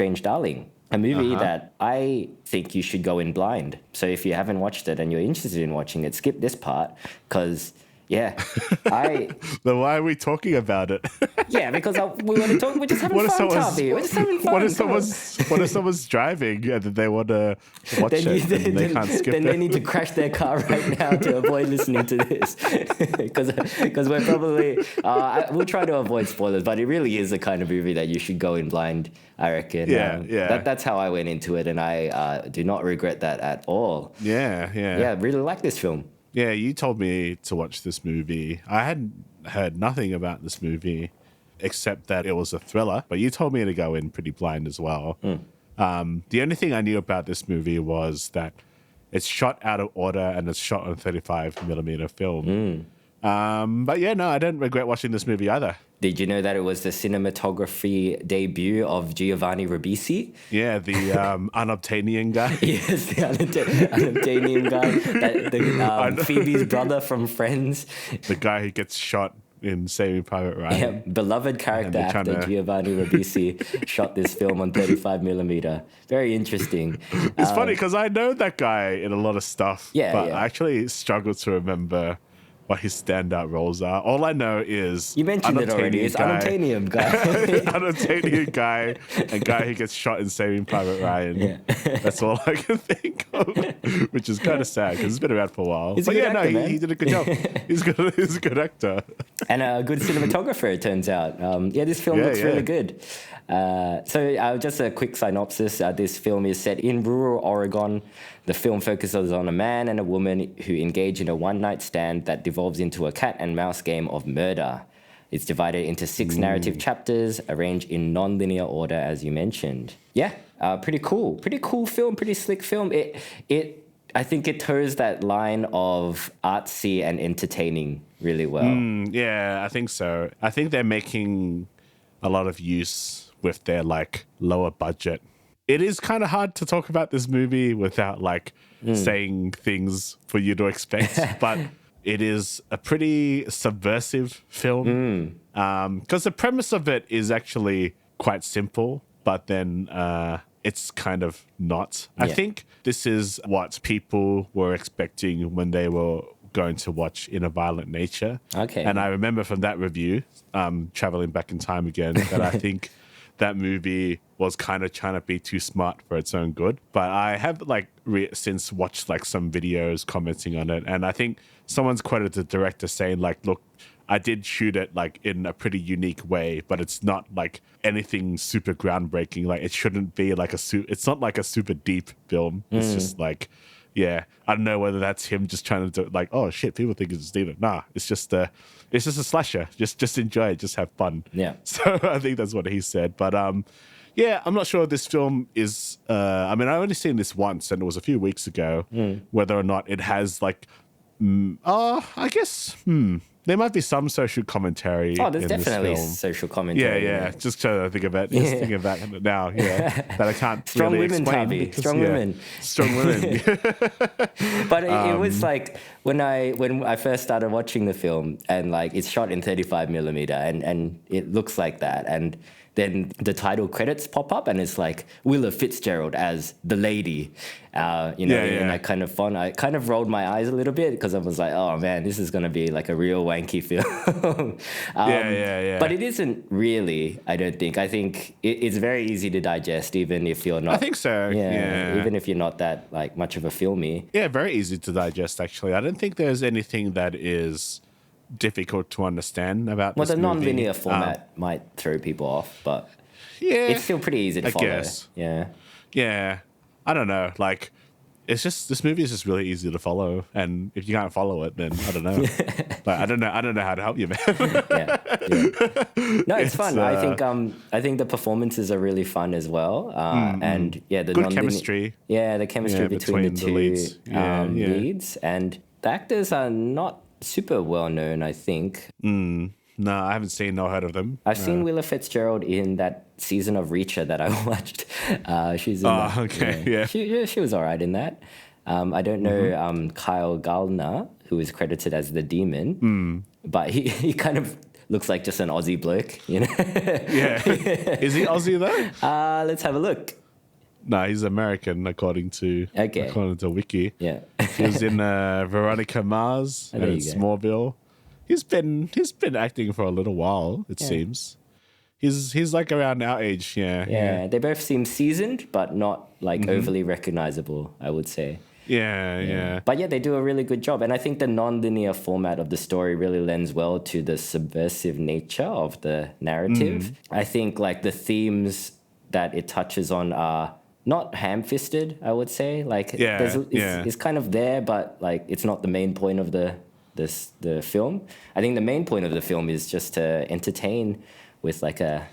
Strange Darling, a movie that I think you should go in blind. So if you haven't watched it and you're interested in watching it, skip this part because, yeah, Then why are we talking about it? Yeah, because we want to talk. We're just having fun, Tavi. We're just having fun. What if someo's driving and they want to watch it and they can't skip it? Then they need to crash their car right now to avoid listening to this. Because we're probably... we'll try to avoid spoilers, but it really is the kind of movie that you should go in blind, I reckon. That's how I went into it, and I do not regret that at all. Yeah. Yeah, really like this film. Yeah, you told me to watch this movie. I hadn't heard nothing about this movie except that it was a thriller, but you told me to go in pretty blind as well. The only thing I knew about this movie was that it's shot out of order and it's shot on 35mm film. But yeah, no, I don't regret watching this movie either. Did you know that it was the cinematography debut of Giovanni Ribisi? Yeah, the unobtainium guy. Yes, the unobtainium guy. Phoebe's brother from Friends. The guy who gets shot in Saving Private Ryan. Yeah, beloved character actor Giovanni Ribisi shot this film on 35mm. Very interesting. It's funny because I know that guy in a lot of stuff, but I actually struggle to remember what his standout roles are. All I know is you mentioned it already. It's unobtainium guy, unobtainium guy, and guy who gets shot in Saving Private Ryan. Yeah. That's all I can think of, which is kind of sad because it's been around for a while. He's a good actor, he did a good job. He's a good actor and a good cinematographer. It turns out. This film looks really good. So just a quick synopsis. This film is set in rural Oregon. The film focuses on a man and a woman who engage in a one-night stand that devolves into a cat and mouse game of murder. It's divided into 6 narrative chapters, arranged in non-linear order, as you mentioned. Yeah, pretty cool. Pretty cool film, pretty slick film. I think it toes that line of artsy and entertaining really well. Yeah, I think so. I think they're making a lot of use with their lower budget. It is kind of hard to talk about this movie without saying things for you to expect, but it is a pretty subversive film because the premise of it is actually quite simple, but then it's kind of not. I think this is what people were expecting when they were going to watch In a Violent Nature. Okay. And I remember from that review, traveling back in time again, that I think that movie was kind of trying to be too smart for its own good. But I have since watched some videos commenting on it, and I think someone's quoted the director saying look, I did shoot it in a pretty unique way, but it's not anything super groundbreaking. It shouldn't be it's not a super deep film. It's just I don't know whether that's him just trying to do oh shit, people think it's deep. Nah, it's just a slasher. Just enjoy it, just have fun. Yeah. So I think that's what he said. But I'm not sure this film is I mean, I only seen this once and it was a few weeks ago, whether or not it has I guess there might be some social commentary. Oh, there's definitely social commentary. Yeah. Just trying to think about it now. Yeah, that I can't strong really women, explain. Tavi. Strong women. Strong women. But it was when I first started watching the film and it's shot in 35mm and it looks like that and then the title credits pop up and it's Willa Fitzgerald as the lady, in that kind of font. I kind of rolled my eyes a little bit because I was oh man, this is going to be a real wanky film. But it isn't really, I don't think. I think it's very easy to digest even if you're not. I think so, yeah. Even if you're not that much of a filmie. Yeah, very easy to digest actually. I don't think there's anything that is difficult to understand about this movie. Well, the non-linear format might throw people off, but it's still pretty easy to follow. Guess. Yeah. I don't know. It's just this movie is just really easy to follow, and if you can't follow it, then I don't know. I don't know how to help you, man. No, it's fun. I think the performances are really fun as well, and the good chemistry. Yeah, the chemistry between the two leads, and the actors are not super well known, I think. No, I haven't seen nor heard of them. I've seen Willa Fitzgerald in that season of Reacher that I watched. She's in that. Okay, yeah. She was all right in that. I don't know Kyle Gallner, who is credited as the demon, but he kind of looks like just an Aussie bloke, you know? Yeah. Is he Aussie though? Let's have a look. No, he's American according to Wiki. Yeah. He was in Veronica Mars and Smallville. He's been acting for a little while, it seems. He's like around our age, Yeah, they both seem seasoned, but not like overly recognizable, I would say. Yeah. But yeah, they do a really good job. And I think the non-linear format of the story really lends well to the subversive nature of the narrative. I think like the themes that it touches on are not ham-fisted, I would say. Like it's kind of there, but like it's not the main point of the film. I think the main point of the film is just to entertain with like a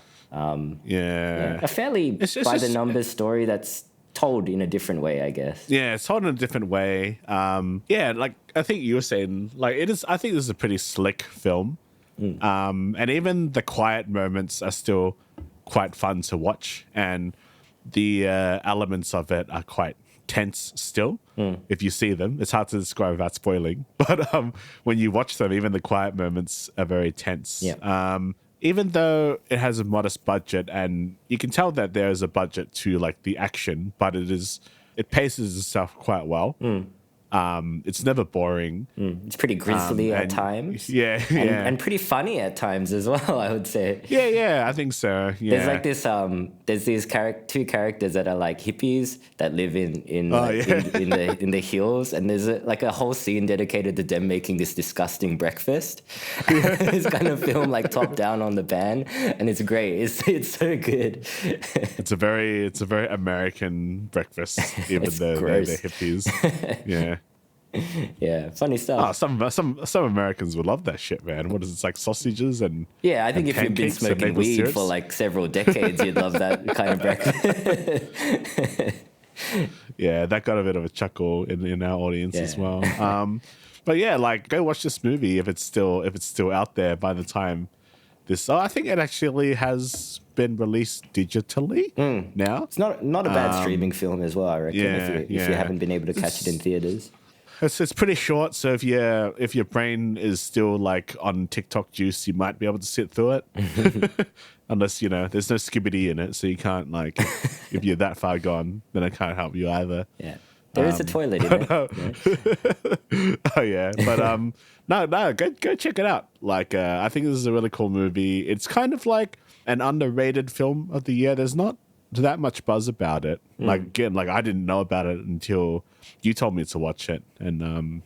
fairly by the numbers story that's told in a different way, I guess. Yeah, it's told in a different way. Like I think you were saying, like it is. I think this is a pretty slick film, and even the quiet moments are still quite fun to watch, and the elements of it are quite tense still. If you see them, it's hard to describe without spoiling. But when you watch them, even the quiet moments are very tense. Yeah. Even though it has a modest budget, and you can tell that there is a budget to like the action, but it paces itself quite well. It's never boring. It's pretty grisly at times. And pretty funny at times as well, I would say. Yeah, I think so. Yeah. There's like this, there's these two characters that are like hippies that live in the hills, and there's like a whole scene dedicated to them making this disgusting breakfast. It's kind of filmed like top down on the van, and it's great. It's so good. It's a very American breakfast, even though they're hippies. Yeah. Yeah, funny stuff. Some Americans would love that shit, man. What is it? It's like sausages and I think if you've been smoking weed syrups for like several decades, you'd love that kind of breakfast. Yeah, that got a bit of a chuckle in our audience as well. But yeah, like go watch this movie if it's still out there by the time this. I think it actually has been released digitally now. It's not a bad streaming film as well, I reckon. If you haven't been able to catch it in theaters. It's pretty short, so if your brain is still like on TikTok juice, you might be able to sit through it. Unless, there's no skibbity in it, so you can't like if you're that far gone, then I can't help you either. Yeah. There is a toilet in it. Oh yeah. But no, go check it out. Like I think this is a really cool movie. It's kind of like an underrated film of the year. There's not that much buzz about it. Like again, like I didn't know about it until you told me to watch it, and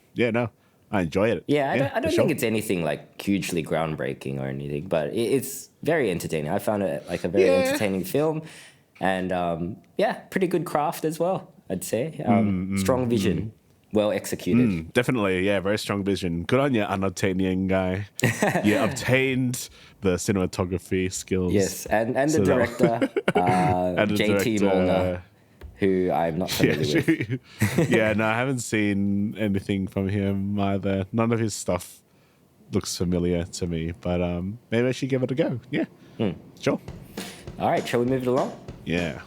I enjoy it. Yeah, I don't think it's anything like hugely groundbreaking or anything, but it's very entertaining. I found it like a very entertaining film, and pretty good craft as well, I'd say. Strong vision. Well executed. Definitely, very strong vision. Good on you, unobtainian guy. You obtained the cinematography skills. Yes, and the director, JT Mollner, who I'm not familiar with. No, I haven't seen anything from him either. None of his stuff looks familiar to me, but maybe I should give it a go. Yeah, sure. All right, shall we move it along? Yeah.